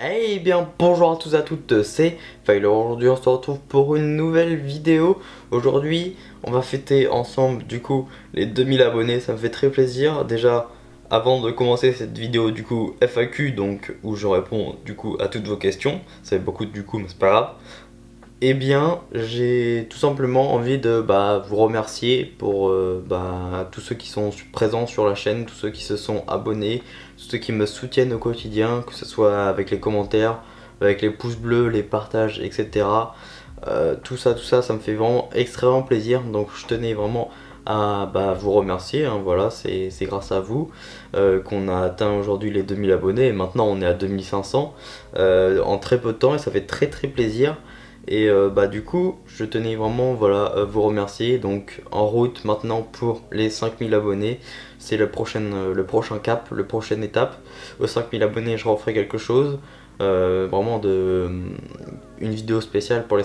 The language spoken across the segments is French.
Eh bien bonjour à tous et à toutes, c'est Failer. Aujourd'hui on se retrouve pour une nouvelle vidéo. Aujourd'hui on va fêter ensemble du coup les 2000 abonnés, ça me fait très plaisir. Déjà avant de commencer cette vidéo du coup FAQ, donc où je réponds du coup à toutes vos questions, ça fait beaucoup du coup mais c'est pas grave. Eh bien, j'ai tout simplement envie de vous remercier pour tous ceux qui sont présents sur la chaîne, tous ceux qui se sont abonnés, tous ceux qui me soutiennent au quotidien, que ce soit avec les commentaires, avec les pouces bleus, les partages, etc. Tout ça, ça me fait vraiment extrêmement plaisir. Donc je tenais vraiment à vous remercier, hein, voilà, c'est grâce à vous qu'on a atteint aujourd'hui les 2000 abonnés et maintenant on est à 2500 en très peu de temps et ça fait très plaisir. Et du coup je tenais vraiment vous remercier. Donc en route maintenant pour les 5000 abonnés, c'est le prochain cap, la prochaine étape. Aux 5000 abonnés je referai quelque chose, vraiment une vidéo spéciale pour les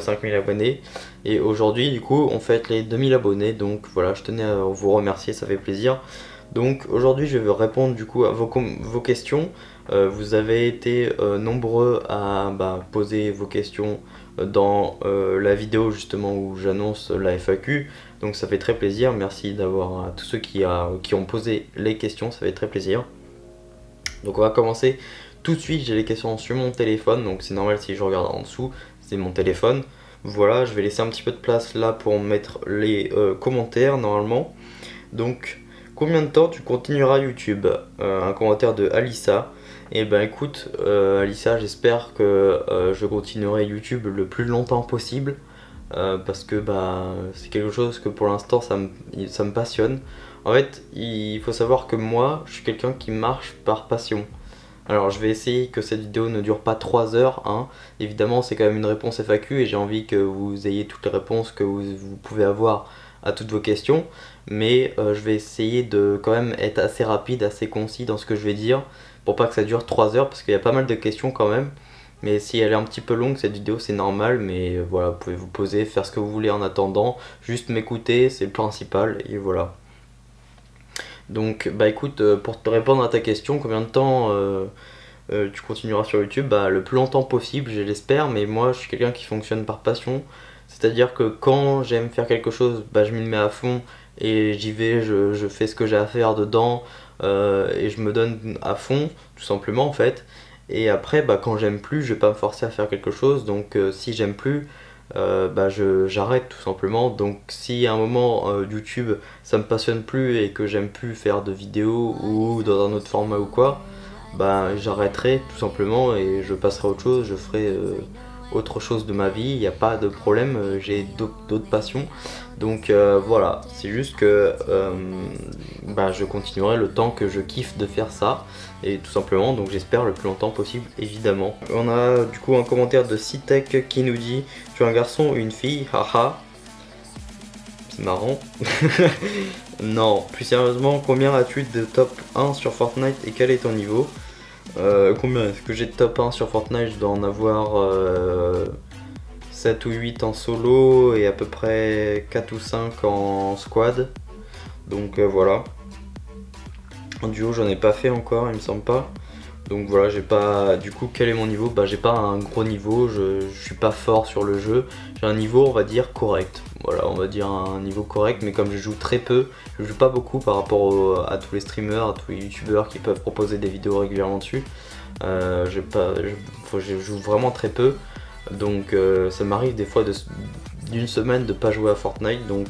5000 abonnés. Et aujourd'hui du coup on fête les 2000 abonnés, donc voilà, je tenais à vous remercier, ça fait plaisir. Donc aujourd'hui je vais répondre du coup à vos questions. Vous avez été nombreux à poser vos questions dans la vidéo justement où j'annonce la FAQ. Donc ça fait très plaisir, merci d'avoir à tous ceux qui ont posé les questions, ça fait très plaisir. Donc on va commencer tout de suite, j'ai les questions sur mon téléphone, donc c'est normal si je regarde en dessous, c'est mon téléphone. Voilà, je vais laisser un petit peu de place là pour mettre les commentaires normalement. Donc combien de temps tu continueras YouTube? Un commentaire de Alissa. Et ben écoute Alissa, j'espère que je continuerai YouTube le plus longtemps possible, parce que c'est quelque chose que pour l'instant ça me passionne. En fait il faut savoir que moi je suis quelqu'un qui marche par passion. Alors je vais essayer que cette vidéo ne dure pas 3 heures, hein. Évidemment c'est quand même une réponse FAQ et j'ai envie que vous ayez toutes les réponses que vous pouvez avoir à toutes vos questions. Mais je vais essayer de quand même être assez rapide, assez concis dans ce que je vais dire, pour pas que ça dure 3 heures, parce qu'il y a pas mal de questions quand même. Mais si elle est un petit peu longue cette vidéo c'est normal, mais voilà, vous pouvez vous poser, faire ce que vous voulez en attendant, juste m'écouter, c'est le principal, et voilà. Donc écoute, pour te répondre à ta question, combien de temps tu continueras sur YouTube? Le plus longtemps possible, je l'espère, mais moi je suis quelqu'un qui fonctionne par passion. C'est-à-dire que quand j'aime faire quelque chose, je m'y mets à fond et j'y vais, je fais ce que j'ai à faire dedans, et je me donne à fond, tout simplement en fait. Et après, quand j'aime plus, je vais pas me forcer à faire quelque chose, donc si j'aime plus, j'arrête tout simplement. Donc si à un moment YouTube ça me passionne plus et que j'aime plus faire de vidéos ou dans un autre format ou quoi, j'arrêterai tout simplement et je passerai à autre chose, je ferai autre chose de ma vie, il n'y a pas de problème, j'ai d'autres passions. Donc voilà, c'est juste que je continuerai le temps que je kiffe de faire ça, et tout simplement, donc j'espère le plus longtemps possible évidemment. On a du coup un commentaire de Citech qui nous dit: tu es un garçon ou une fille? Haha. C'est marrant. Non, plus sérieusement, combien as-tu de top 1 sur Fortnite et quel est ton niveau? Combien est-ce que j'ai de top 1 sur Fortnite? Je dois en avoir 7 ou 8 en solo et à peu près 4 ou 5 en squad. Donc voilà. En duo j'en ai pas fait encore, il me semble pas. Donc voilà, j'ai pas... Du coup, quel est mon niveau? J'ai pas un gros niveau, je suis pas fort sur le jeu. J'ai un niveau, on va dire, correct. Voilà, on va dire un niveau correct, mais comme je joue très peu, je joue pas beaucoup par rapport à tous les streamers, à tous les youtubeurs qui peuvent proposer des vidéos régulièrement dessus. Je joue vraiment très peu. Donc ça m'arrive des fois d'une semaine de pas jouer à Fortnite, donc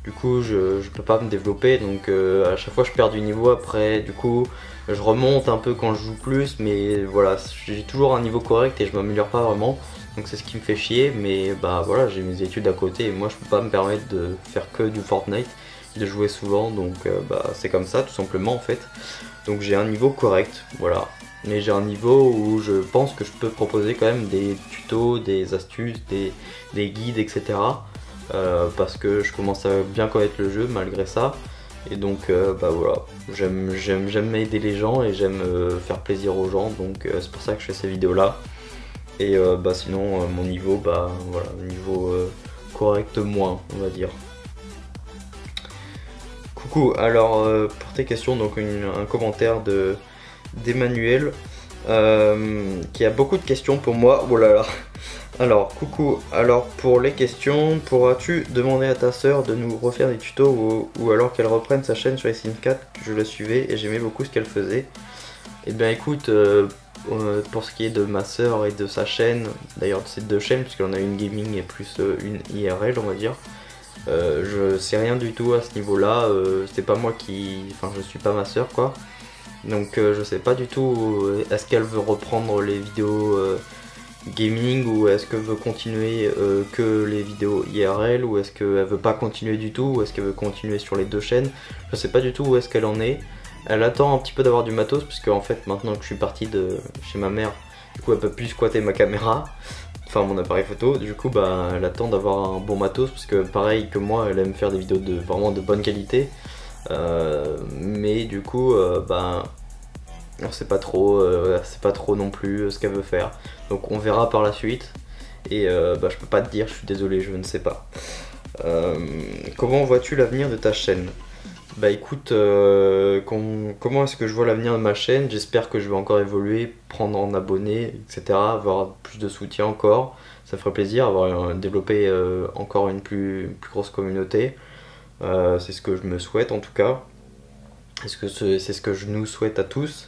du coup je peux pas me développer, donc à chaque fois je perds du niveau. Après du coup je remonte un peu quand je joue plus, mais voilà, j'ai toujours un niveau correct et je m'améliore pas vraiment, donc c'est ce qui me fait chier. Mais voilà, j'ai mes études à côté et moi je peux pas me permettre de faire que du Fortnite, de jouer souvent, donc c'est comme ça tout simplement en fait. Donc j'ai un niveau correct, voilà. Mais j'ai un niveau où je pense que je peux proposer quand même des tutos, des astuces, des guides, etc. Parce que je commence à bien connaître le jeu malgré ça. Et donc voilà, j'aime aider les gens et j'aime faire plaisir aux gens. Donc c'est pour ça que je fais ces vidéos là. Et sinon mon niveau, voilà, niveau correct moins, on va dire. Coucou, alors pour tes questions, donc un commentaire d'Emmanuel. qui a beaucoup de questions pour moi. Oh là là. Alors, coucou. Alors, pour les questions, pourras-tu demander à ta sœur de nous refaire des tutos ou alors qu'elle reprenne sa chaîne sur les Sims 4? Je la suivais et j'aimais beaucoup ce qu'elle faisait. Et bien écoute, pour ce qui est de ma sœur et de sa chaîne, d'ailleurs de ces deux chaînes, puisqu'on a une gaming et plus une IRL, on va dire, je sais rien du tout à ce niveau-là. C'est pas moi qui... Enfin, je suis pas ma sœur, quoi. Donc je sais pas du tout, est-ce qu'elle veut reprendre les vidéos gaming ou est-ce qu'elle veut continuer que les vidéos IRL ou est-ce qu'elle veut pas continuer du tout ou est-ce qu'elle veut continuer sur les deux chaînes. Je sais pas du tout où est-ce qu'elle en est. Elle attend un petit peu d'avoir du matos puisque en fait maintenant que je suis parti de chez ma mère, du coup elle peut plus squatter ma caméra, enfin mon appareil photo, du coup bah elle attend d'avoir un bon matos parce que pareil que moi elle aime faire des vidéos de vraiment de bonne qualité. Mais du coup bah on sait pas trop, c'est pas trop non plus ce qu'elle veut faire. Donc on verra par la suite. Et bah je peux pas te dire, je suis désolé, je ne sais pas. Comment vois-tu l'avenir de ta chaîne? Bah écoute, comment est-ce que je vois l'avenir de ma chaîne? J'espère que je vais encore évoluer, prendre en abonnés, etc. Avoir plus de soutien encore. Ça ferait plaisir, avoir développé encore une plus grosse communauté. C'est ce que je me souhaite en tout cas. C'est ce que je nous souhaite à tous.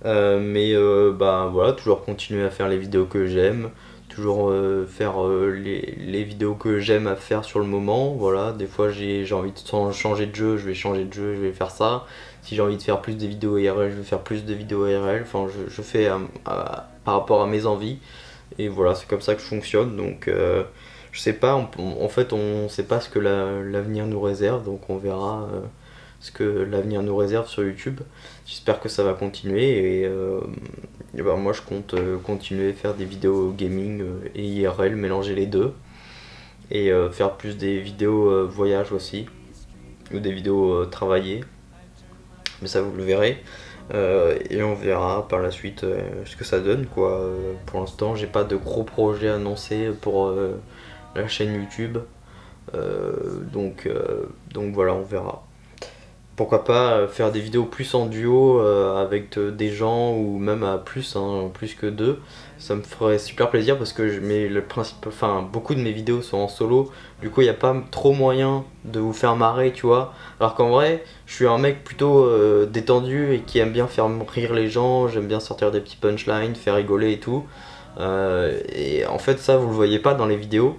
Mais bah voilà, toujours continuer à faire les vidéos que j'aime, toujours faire les vidéos que j'aime à faire sur le moment. Voilà, des fois j'ai envie de changer de jeu, je vais changer de jeu, je vais faire ça. Si j'ai envie de faire plus de vidéos IRL, je vais faire plus de vidéos IRL. Enfin, je fais par rapport à mes envies. Et voilà, c'est comme ça que je fonctionne. Donc je sais pas, en fait on sait pas ce que l'avenir nous réserve, donc on verra ce que l'avenir nous réserve sur YouTube. J'espère que ça va continuer et ben moi je compte continuer à faire des vidéos gaming et IRL, mélanger les deux et faire plus des vidéos voyage aussi ou des vidéos travaillées, mais ça vous le verrez. Et on verra par la suite ce que ça donne quoi. Pour l'instant j'ai pas de gros projets annoncés pour la chaîne YouTube, donc voilà, on verra. Pourquoi pas faire des vidéos plus en duo avec des gens ou même à plus, hein, plus que deux. Ça me ferait super plaisir parce que beaucoup de mes vidéos sont en solo. Du coup il n'y a pas trop moyen de vous faire marrer, tu vois. Alors qu'en vrai je suis un mec plutôt détendu et qui aime bien faire rire les gens. J'aime bien sortir des petits punchlines, faire rigoler et tout. Et en fait ça vous le voyez pas dans les vidéos.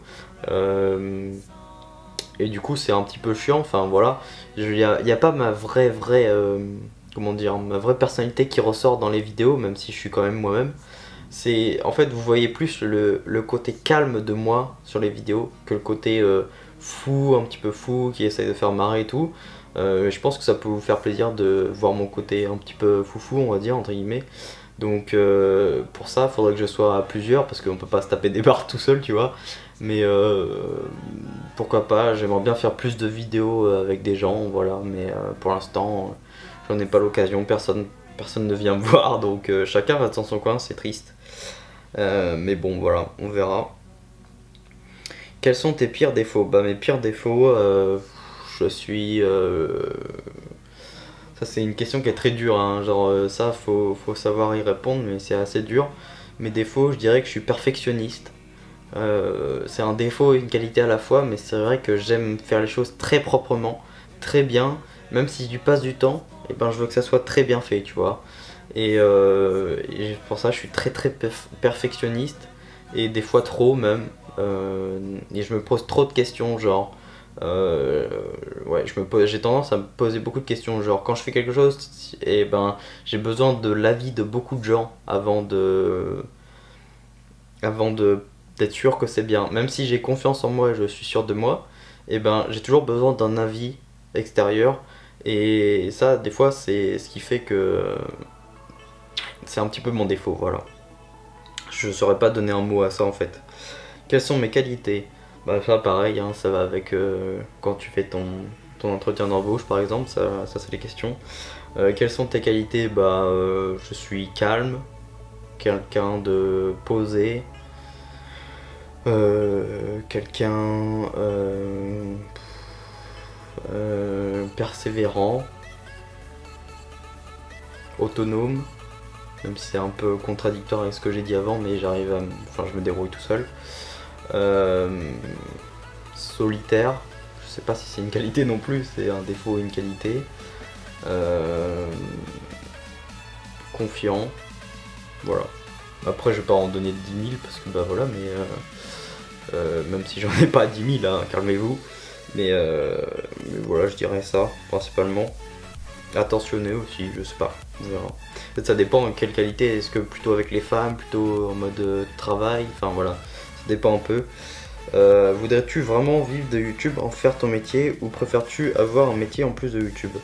Et du coup c'est un petit peu chiant, enfin voilà, il n'y a pas ma vraie comment dire, ma vraie personnalité qui ressort dans les vidéos, même si je suis quand même moi-même. C'est en fait vous voyez plus le côté calme de moi sur les vidéos que le côté fou, un petit peu fou, qui essaye de faire marrer et tout. Je pense que ça peut vous faire plaisir de voir mon côté un petit peu foufou, on va dire, entre guillemets. Donc pour ça, il faudrait que je sois à plusieurs parce qu'on peut pas se taper des barres tout seul, tu vois. Mais pourquoi pas, j'aimerais bien faire plus de vidéos avec des gens, voilà. Mais pour l'instant, j'en ai pas l'occasion, personne ne vient me voir, donc chacun va dans son coin, c'est triste. Mais bon, voilà, on verra. Quels sont tes pires défauts? Bah mes pires défauts, je suis... Ça c'est une question qui est très dure, hein. Genre ça faut savoir y répondre, mais c'est assez dur. Mes défauts, je dirais que je suis perfectionniste. C'est un défaut et une qualité à la fois, mais c'est vrai que j'aime faire les choses très proprement, très bien. Même si je passe du temps, et ben je veux que ça soit très bien fait, tu vois. Et pour ça je suis très perfectionniste, et des fois trop même. Et je me pose trop de questions, genre... ouais, j'ai tendance à me poser beaucoup de questions, genre quand je fais quelque chose, et ben j'ai besoin de l'avis de beaucoup de gens avant d'être sûr que c'est bien. Même si j'ai confiance en moi et je suis sûr de moi, et ben j'ai toujours besoin d'un avis extérieur. Et ça, des fois, c'est ce qui fait que c'est un petit peu mon défaut, voilà. Je saurais pas donner un mot à ça en fait. Quelles sont mes qualités? Bah ça pareil, hein, ça va avec quand tu fais ton entretien d'embauche par exemple, ça c'est les questions. Quelles sont tes qualités? Bah je suis calme, quelqu'un de posé, quelqu'un persévérant, autonome, même si c'est un peu contradictoire avec ce que j'ai dit avant, mais j'arrive à... Enfin, je me débrouille tout seul. Solitaire, je sais pas si c'est une qualité non plus, c'est un défaut ou une qualité. Confiant, voilà. Après, je vais pas en donner 10 000 parce que bah voilà, mais même si j'en ai pas 10 000, hein, calmez-vous. Mais voilà, je dirais ça principalement. Attentionné aussi, je sais pas, on verra. Peut-être ça dépend de quelle qualité, est-ce que plutôt avec les femmes, plutôt en mode travail, enfin voilà, ça dépend un peu. Voudrais-tu vraiment vivre de YouTube, en faire ton métier, ou préfères-tu avoir un métier en plus de YouTube?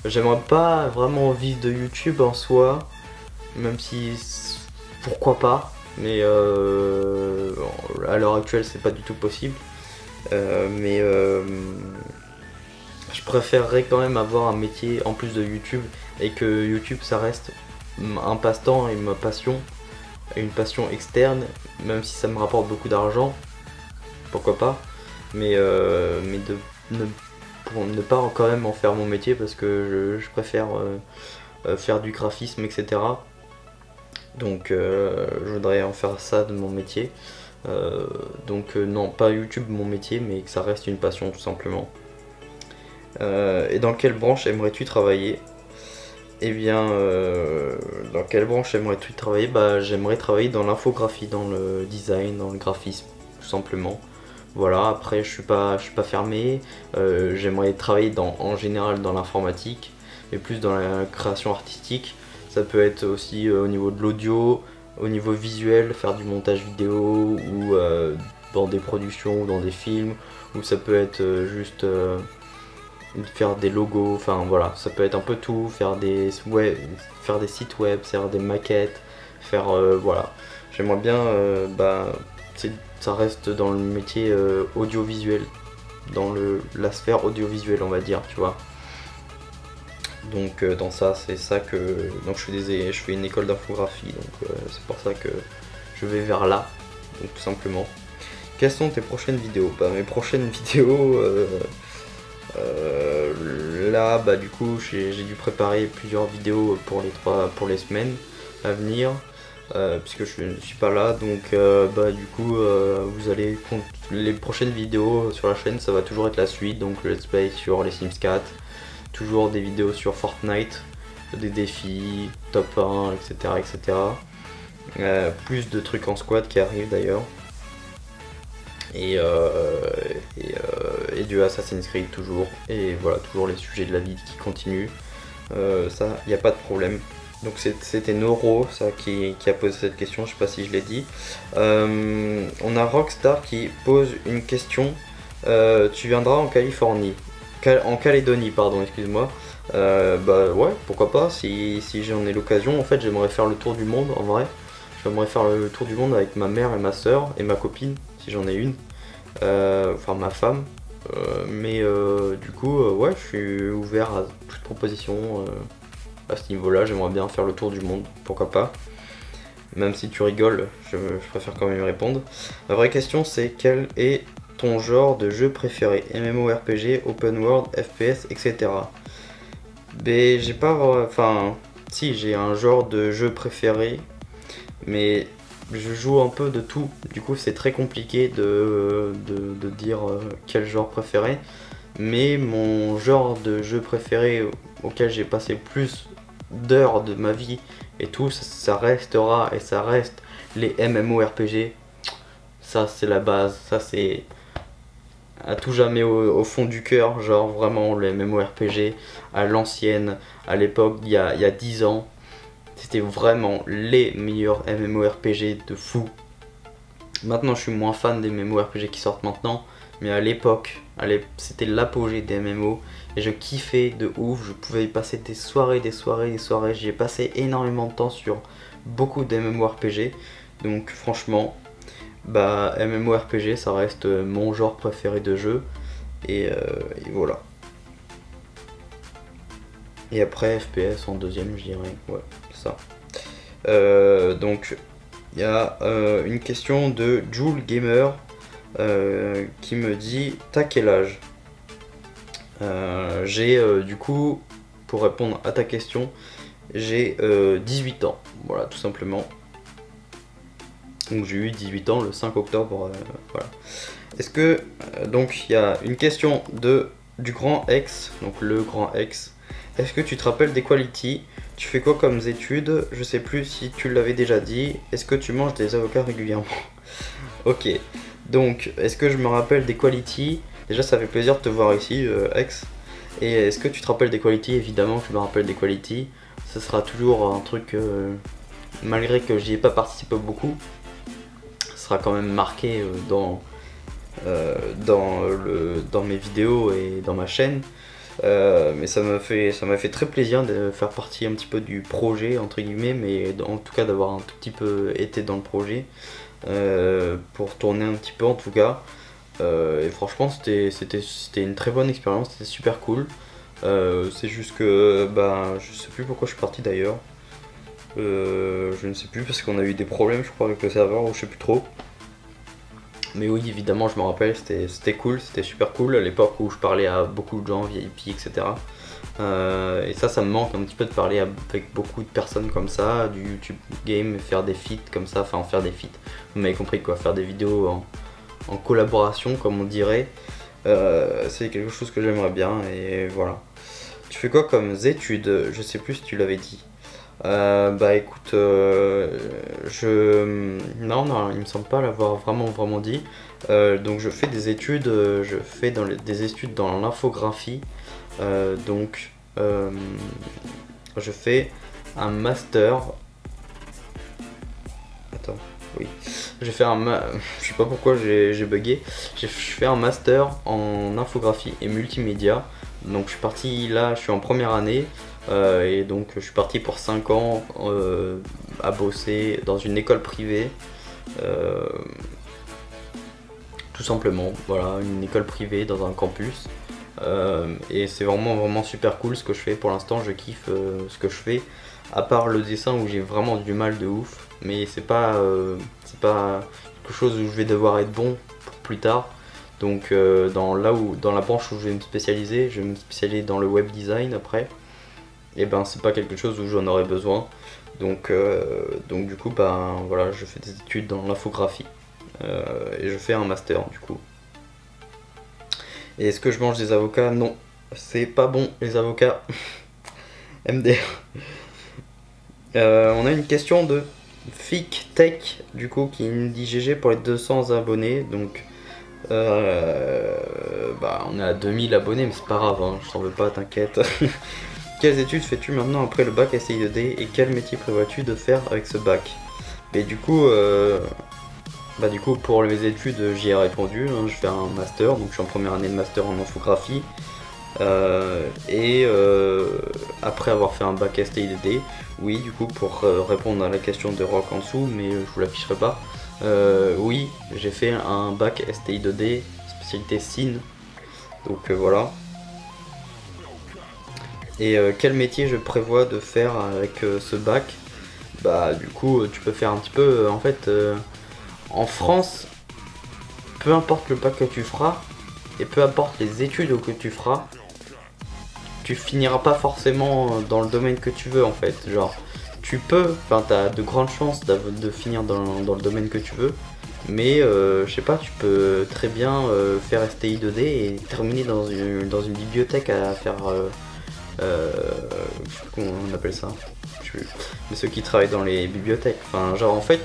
J'aimerais pas vraiment vivre de YouTube en soi, même si pourquoi pas, mais à l'heure actuelle c'est pas du tout possible. Mais je préférerais quand même avoir un métier en plus de YouTube et que YouTube ça reste un passe-temps et ma passion, une passion externe, même si ça me rapporte beaucoup d'argent, pourquoi pas, mais pour ne pas quand même en faire mon métier parce que je préfère faire du graphisme, etc. Donc je voudrais en faire ça de mon métier. Donc non, pas YouTube mon métier, mais que ça reste une passion tout simplement. Et dans quelle branche aimerais-tu travailler? Eh bien, dans quelle branche aimerais-tu travailler? Bah, j'aimerais travailler dans l'infographie, dans le design, dans le graphisme, tout simplement. Voilà, après je suis pas fermé. J'aimerais travailler en général dans l'informatique, mais plus dans la création artistique. Ça peut être aussi au niveau de l'audio, au niveau visuel, faire du montage vidéo ou dans des productions ou dans des films, ou ça peut être juste faire des logos, enfin voilà, ça peut être un peu tout, faire des sites web, faire des maquettes, faire voilà. J'aimerais bien, ça reste dans le métier audiovisuel, dans la sphère audiovisuelle on va dire, tu vois. Donc dans ça, c'est ça que... Donc je fais une école d'infographie, donc c'est pour ça que je vais vers là, donc tout simplement. Quelles sont tes prochaines vidéos? Bah mes prochaines vidéos... là bah du coup j'ai dû préparer plusieurs vidéos pour les semaines à venir, puisque je ne suis pas là, donc bah du coup vous allez les prochaines vidéos sur la chaîne, ça va toujours être la suite, donc le let's play sur les Sims 4, toujours des vidéos sur Fortnite, des défis, top 1, etc. etc. Plus de trucs en squad qui arrivent d'ailleurs. Et du Assassin's Creed toujours, et voilà, toujours les sujets de la vie qui continuent, ça il n'y a pas de problème. Donc c'était Noro ça qui a posé cette question, je sais pas si je l'ai dit. On a Rockstar qui pose une question, tu viendras en Californie, en Calédonie pardon, excuse-moi. Bah ouais, pourquoi pas, si j'en ai l'occasion. En fait j'aimerais faire le tour du monde en vrai. J'aimerais faire le tour du monde avec ma mère et ma soeur et ma copine, si j'en ai une, enfin ma femme, mais du coup ouais, je suis ouvert à toute proposition à ce niveau là. J'aimerais bien faire le tour du monde, pourquoi pas, même si tu rigoles, je préfère quand même répondre. La vraie question c'est quel est ton genre de jeu préféré? MMORPG, Open World, FPS, etc. Mais j'ai pas, enfin si, j'ai un genre de jeu préféré, mais je joue un peu de tout, du coup c'est très compliqué de dire quel genre préféré. Mais mon genre de jeu préféré auquel j'ai passé plus d'heures de ma vie et tout, ça restera et ça reste les MMORPG. Ça c'est la base, ça c'est à tout jamais au fond du cœur, genre vraiment les MMORPG à l'ancienne, à l'époque il y a 10 ans. C'était vraiment les meilleurs MMORPG de fou. Maintenant je suis moins fan des MMORPG qui sortent maintenant, mais à l'époque c'était l'apogée des MMO et je kiffais de ouf. Je pouvais y passer des soirées, des soirées, des soirées. J'y ai passé énormément de temps sur beaucoup de MMORPG. Donc franchement, bah MMORPG ça reste mon genre préféré de jeu, et voilà. Et après FPS en deuxième je dirais, ouais, ça. Donc il y a une question de Joule Gamer qui me dit t'as quel âge? J'ai du coup, pour répondre à ta question, j'ai 18 ans, voilà tout simplement. Donc j'ai eu 18 ans le 5 octobre, voilà. Est-ce que, donc il y a une question du grand X, donc le grand X. Est-ce que tu te rappelles des quality? Tu fais quoi comme études? Je sais plus si tu l'avais déjà dit. Est-ce que tu manges des avocats régulièrement? Ok, donc est-ce que je me rappelle des quality? Déjà ça fait plaisir de te voir ici, X. Et est-ce que tu te rappelles des quality? Évidemment que je me rappelle des quality. Ce sera toujours un truc, malgré que j'y ai pas participé beaucoup, ce sera quand même marqué dans mes vidéos et dans ma chaîne. Mais ça m'a fait très plaisir de faire partie un petit peu du projet entre guillemets, mais en tout cas d'avoir un tout petit peu été dans le projet pour tourner un petit peu en tout cas. Et franchement c'était une très bonne expérience, c'était super cool. C'est juste que bah, je sais plus pourquoi je suis parti d'ailleurs. Je ne sais plus parce qu'on a eu des problèmes je crois avec le serveur ou je sais plus trop. Mais oui, évidemment, je me rappelle, c'était cool, c'était super cool à l'époque où je parlais à beaucoup de gens, VIP, etc. Et ça me manque un petit peu de parler avec beaucoup de personnes comme ça, du YouTube game, faire des feats comme ça, enfin faire des feats, vous m'avez compris quoi, faire des vidéos en collaboration comme on dirait. C'est quelque chose que j'aimerais bien et voilà. Tu fais quoi comme études? Je sais plus si tu l'avais dit. Bah écoute, non, il me semble pas l'avoir vraiment dit. Donc je fais des études, je fais des études dans l'infographie. Donc je fais un master. Attends, oui. J'ai fait je sais pas pourquoi j'ai bugué. Je fais un master en infographie et multimédia. Donc je suis parti là, je suis en première année. Et donc je suis parti pour 5 ans à bosser dans une école privée, tout simplement, voilà, une école privée dans un campus. Et c'est vraiment super cool ce que je fais pour l'instant, je kiffe ce que je fais, à part le dessin où j'ai vraiment du mal de ouf, mais c'est pas quelque chose où je vais devoir être bon pour plus tard. Donc dans la branche où je vais me spécialiser dans le web design après. Et ben c'est pas quelque chose où j'en aurais besoin. Donc du coup ben voilà, je fais des études dans l'infographie et je fais un master du coup. Et est-ce que je mange des avocats? Non, c'est pas bon les avocats. MDR. On a une question de Fic Tech du coup qui nous dit GG pour les 200 abonnés. Donc bah on est à 2000 abonnés mais c'est pas grave hein, je t'en veux pas, t'inquiète. Quelles études fais-tu maintenant après le bac STI2D et quel métier prévois-tu de faire avec ce bac? Et du coup, pour mes études j'y ai répondu, hein, je fais un master, donc je suis en première année de master en infographie. Après avoir fait un bac STI2D, oui du coup pour répondre à la question de Rock en dessous, mais je vous l'afficherai pas. Oui, j'ai fait un bac STI2D, spécialité SIN, donc voilà. Et quel métier je prévois de faire avec ce bac? Bah du coup tu peux faire un petit peu en fait en France, peu importe le bac que tu feras et peu importe les études que tu feras, tu finiras pas forcément dans le domaine que tu veux en fait. Genre tu peux, enfin t'as de grandes chances de finir dans le domaine que tu veux, mais je sais pas, tu peux très bien faire STI2D et terminer dans une bibliothèque à faire je sais plus comment on appelle ça, mais ceux qui travaillent dans les bibliothèques, enfin genre en fait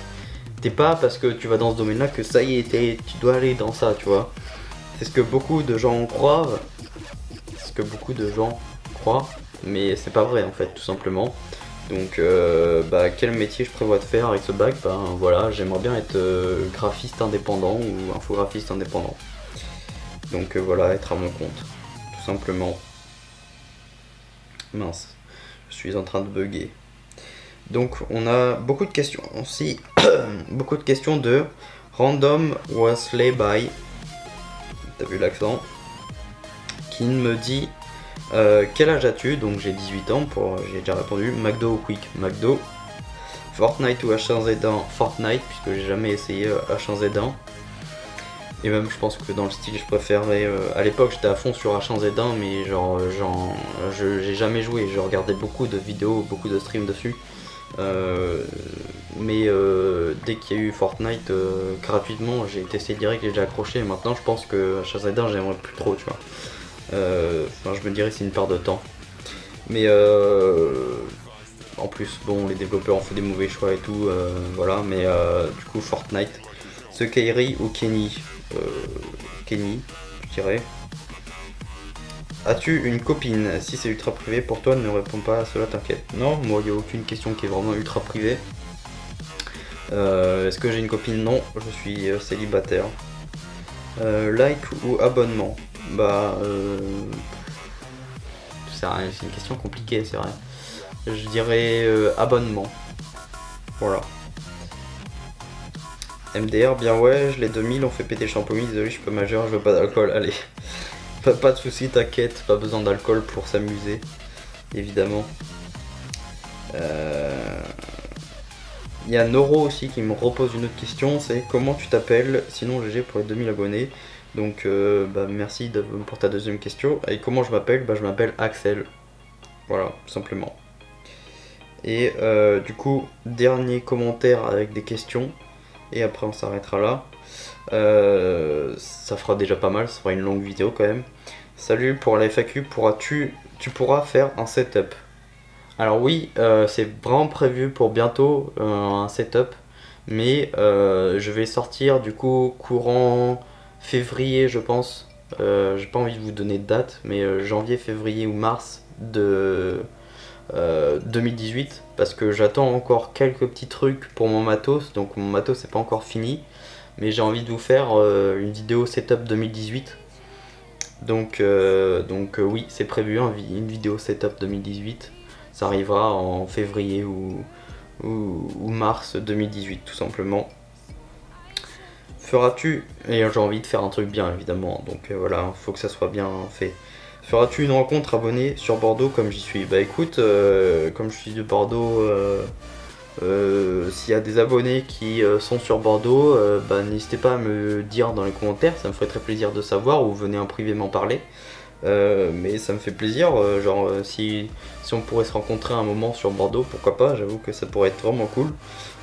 t'es pas parce que tu vas dans ce domaine là que ça y est tu dois aller dans ça, tu vois. C'est ce que beaucoup de gens croient, mais c'est pas vrai en fait tout simplement. Donc bah, quel métier je prévois de faire avec ce bac? Ben voilà, j'aimerais bien être graphiste indépendant ou infographiste indépendant. Donc voilà, être à mon compte, tout simplement. Mince, je suis en train de bugger. Donc on a beaucoup de questions aussi, beaucoup de questions de Random Wesley by, t'as vu l'accent, qui me dit quel âge as-tu? Donc j'ai 18 ans, j'ai déjà répondu. McDo ou Quick? McDo. Fortnite ou H1Z1? Fortnite, puisque j'ai jamais essayé H1Z1. Et même je pense que dans le style je préférais, à l'époque j'étais à fond sur H1Z1 mais genre j'ai jamais joué, je regardais beaucoup de vidéos, beaucoup de streams dessus. Mais dès qu'il y a eu Fortnite gratuitement, j'ai testé direct et j'ai accroché. Et maintenant je pense que H1Z1 j'aimerais plus trop, tu vois. Enfin je me dirais c'est une perte de temps. Mais en plus bon les développeurs ont fait des mauvais choix et tout, voilà. Mais du coup Fortnite, ce Kairi ou Kenny, Kenny je dirais. As-tu une copine? Si c'est ultra privé pour toi, ne réponds pas à cela, t'inquiète. Non, moi il n'y a aucune question qui est vraiment ultra privée. Est-ce que j'ai une copine? Non, je suis célibataire. Like ou abonnement? Bah, c'est une question compliquée, c'est vrai. Je dirais abonnement. Voilà. MDR, bien ouais, je l'ai 2000, on fait péter Champomy, désolé, je suis pas majeur, je veux pas d'alcool, allez. Pas de soucis, t'inquiète, pas besoin d'alcool pour s'amuser, évidemment. Il y a Noro aussi qui me repose une autre question, c'est comment tu t'appelles, sinon GG pour les 2000 abonnés. Donc bah, merci pour ta deuxième question. Et comment je m'appelle? Bah, je m'appelle Axel. Voilà, tout simplement. Et du coup, dernier commentaire avec des questions. Et après on s'arrêtera là. Ça fera déjà pas mal, ça fera une longue vidéo quand même. Salut, pour la FAQ, tu pourras faire un setup? Alors oui, c'est vraiment prévu pour bientôt un setup, mais je vais sortir du coup courant février je pense. J'ai pas envie de vous donner de date, mais janvier, février ou mars de 2018, parce que j'attends encore quelques petits trucs pour mon matos, donc mon matos c'est pas encore fini, mais j'ai envie de vous faire une vidéo setup 2018. Donc oui, c'est prévu une vidéo setup 2018. Ça arrivera en février ou mars 2018 tout simplement. Feras-tu, et j'ai envie de faire un truc bien évidemment, donc voilà, faut que ça soit bien fait. Feras-tu une rencontre abonnée sur Bordeaux comme j'y suis? Bah écoute, comme je suis de Bordeaux, s'il y a des abonnés qui sont sur Bordeaux, bah, n'hésitez pas à me dire dans les commentaires, ça me ferait très plaisir de savoir, ou venez en privé m'en parler. Mais ça me fait plaisir, si on pourrait se rencontrer un moment sur Bordeaux, pourquoi pas, j'avoue que ça pourrait être vraiment cool.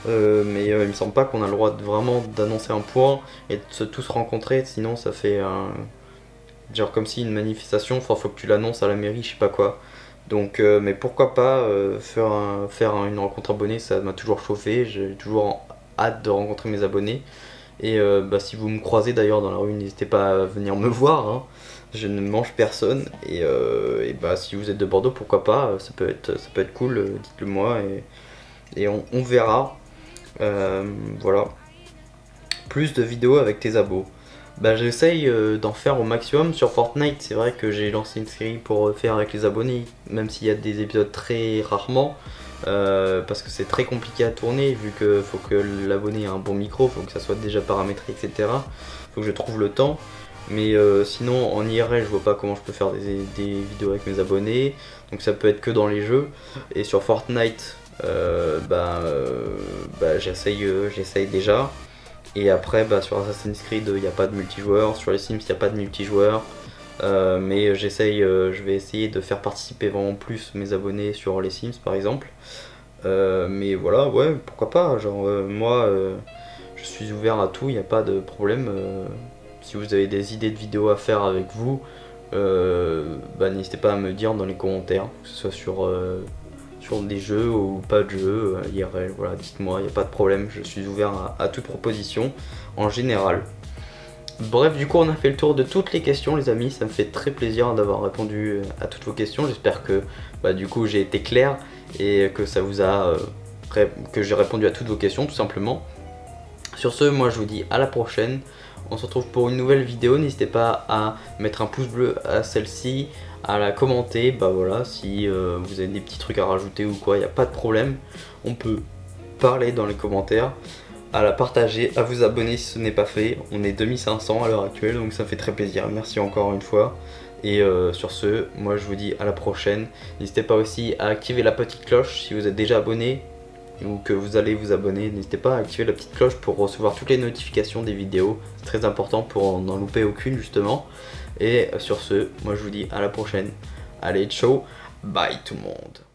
Mais il me semble pas qu'on a le droit vraiment d'annoncer un point et de se tous rencontrer, sinon ça fait genre comme si une manifestation, enfin faut que tu l'annonces à la mairie, je sais pas quoi. Donc mais pourquoi pas faire une rencontre abonnée, ça m'a toujours chauffé, j'ai toujours hâte de rencontrer mes abonnés. Et bah, si vous me croisez d'ailleurs dans la rue, n'hésitez pas à venir me voir, hein. Je ne mange personne, et bah, si vous êtes de Bordeaux, pourquoi pas, ça peut être cool, dites-le moi, et on verra. Voilà. Plus de vidéos avec tes abos. Bah, j'essaye d'en faire au maximum sur Fortnite. C'est vrai que j'ai lancé une série pour faire avec les abonnés, même s'il y a des épisodes très rarement, parce que c'est très compliqué à tourner, vu que faut que l'abonné ait un bon micro, faut que ça soit déjà paramétré, etc. Faut que je trouve le temps. Mais sinon en IRL je vois pas comment je peux faire des vidéos avec mes abonnés, donc ça peut être que dans les jeux. Et sur Fortnite j'essaye déjà. Et après bah, sur Assassin's Creed il n'y a pas de multijoueur, sur les Sims il n'y a pas de multijoueur, mais je vais essayer de faire participer vraiment plus mes abonnés sur les Sims par exemple. Mais voilà, ouais, pourquoi pas, genre moi je suis ouvert à tout, il n'y a pas de problème. Si vous avez des idées de vidéos à faire avec vous, bah, n'hésitez pas à me dire dans les commentaires, que ce soit sur des jeux ou pas de jeux, IRL, voilà, dites-moi, il n'y a pas de problème, je suis ouvert à toute proposition en général. Bref, du coup on a fait le tour de toutes les questions les amis, ça me fait très plaisir d'avoir répondu à toutes vos questions, j'espère que bah, du coup j'ai été clair et que ça vous a que j'ai répondu à toutes vos questions tout simplement. Sur ce, moi je vous dis à la prochaine. On se retrouve pour une nouvelle vidéo, n'hésitez pas à mettre un pouce bleu à celle-ci, à la commenter, bah voilà, si vous avez des petits trucs à rajouter ou quoi, il n'y a pas de problème. On peut parler dans les commentaires, à la partager, à vous abonner si ce n'est pas fait. On est 2500 à l'heure actuelle, donc ça fait très plaisir, merci encore une fois. Et sur ce, moi je vous dis à la prochaine. N'hésitez pas aussi à activer la petite cloche si vous êtes déjà abonné. ou que vous allez vous abonner, n'hésitez pas à activer la petite cloche pour recevoir toutes les notifications des vidéos. C'est très important pour n'en louper aucune justement. Et sur ce, moi je vous dis à la prochaine. Allez, ciao, bye tout le monde.